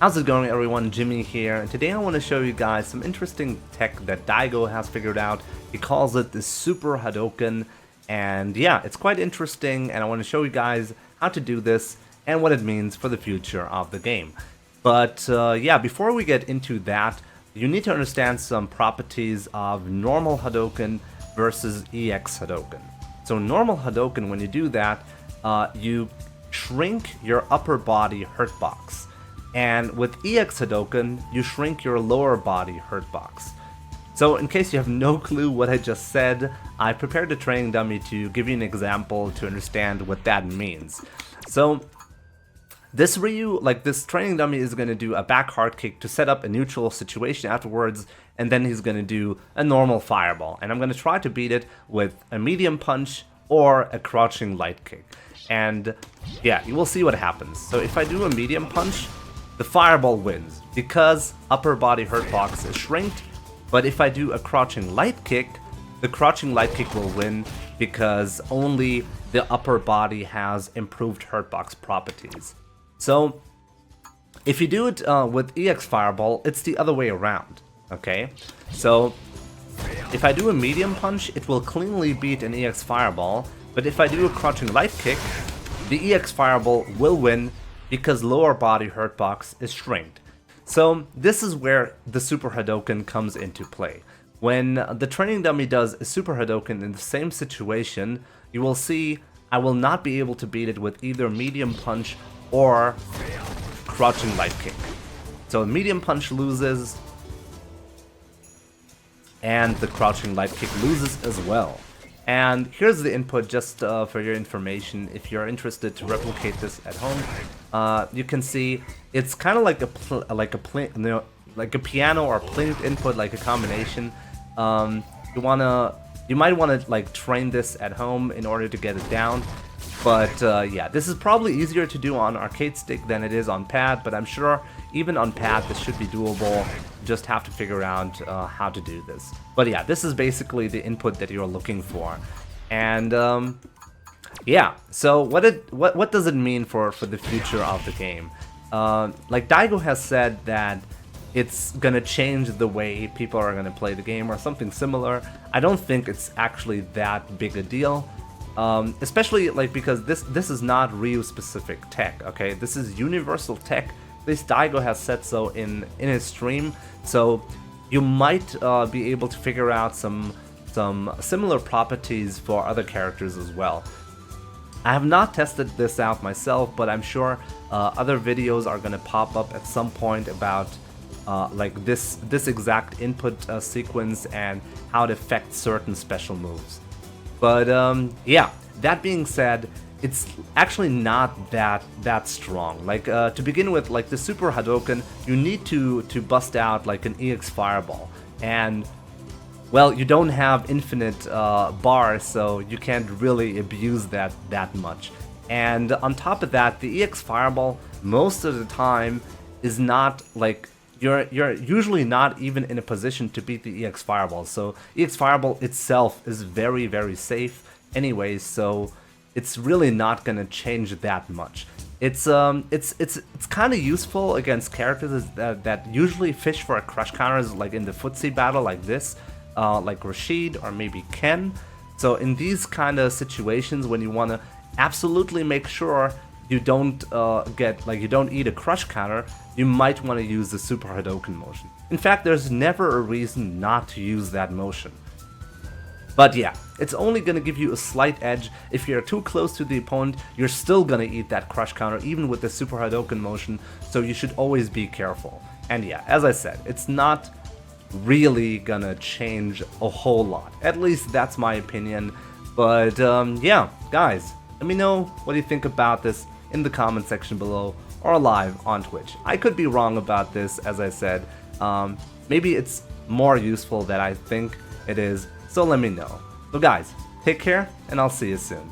How's it going, everyone? Jimmy here, and today I want to show you guys some interesting tech that Daigo has figured out. He calls it the Super Hadoken, and yeah, it's quite interesting, and I want to show you guys how to do this and what it means for the future of the game. But yeah, before we get into that, you need to understand some properties of normal Hadoken versus EX Hadoken. So normal Hadoken, when you do that, you shrink your upper body hurtbox. And with EX Hadoken, you shrink your lower body hurtbox. So in case you have no clue what I just said, I prepared a training dummy to give you an example to understand what that means. So this this training dummy is going to do a back hard kick to set up a neutral situation afterwards, and then he's going to do a normal fireball. And I'm going to try to beat it with a medium punch or a crouching light kick. And yeah, you will see what happens. So if I do a medium punch, the fireball wins because upper body hurtbox is shrinked, but if I do a crouching light kick, the crouching light kick will win because only the upper body has improved hurtbox properties. So if you do it with EX Fireball, it's the other way around, okay? So if I do a medium punch, it will cleanly beat an EX Fireball, but if I do a crouching light kick, the EX Fireball will win because lower body hurtbox is shrinked. So this is where the Super Hadoken comes into play. When the training dummy does a Super Hadoken in the same situation, you will see I will not be able to beat it with either medium punch or crouching light kick. So medium punch loses, and the crouching light kick loses as well. And here's the input just for your information. If you're interested to replicate this at home, you can see it's kind of like a piano or plinth input, like a combination. You might want to like train this at home in order to get it down. But yeah, this is probably easier to do on arcade stick than it is on pad, but I'm sure even on pad this should be doable. Just have to figure out how to do this. But yeah, this is basically the input that you're looking for. And yeah, so what does it mean for the future of the game? Like Daigo has said that it's gonna change the way people are gonna play the game or something similar. I don't think it's actually that big a deal. Especially like because this is not Ryu specific tech, okay? This is universal tech. At least Daigo has said so in his stream. So you might be able to figure out some similar properties for other characters as well. I have not tested this out myself, but I'm sure other videos are gonna pop up at some point about like this exact input sequence and how it affects certain special moves. But yeah, that being said, it's actually not that strong. Like to begin with, like the Super Hadoken, you need to bust out like an EX Fireball, and well, you don't have infinite bars, so you can't really abuse that much. And on top of that, the EX Fireball most of the time is not like you're usually not even in a position to beat the EX Fireball. So EX Fireball itself is very safe anyways, so it's really not gonna change that much. It's kind of useful against characters that usually fish for a crush counters, like in the footsie battle like this, like Rashid or maybe Ken. So in these kind of situations when you want to absolutely make sure you don't you don't eat a crush counter, you might want to use the Super Hadoken motion. In fact, there's never a reason not to use that motion. But yeah, it's only going to give you a slight edge. If you're too close to the opponent, you're still going to eat that crush counter even with the Super Hadoken motion, so you should always be careful. And yeah, as I said, it's not really gonna change a whole lot. At least that's my opinion. But yeah, guys, let me know what you think about this in the comment section below or live on Twitch. I could be wrong about this, as I said. Maybe it's more useful than I think it is, so let me know. So guys, take care, and I'll see you soon.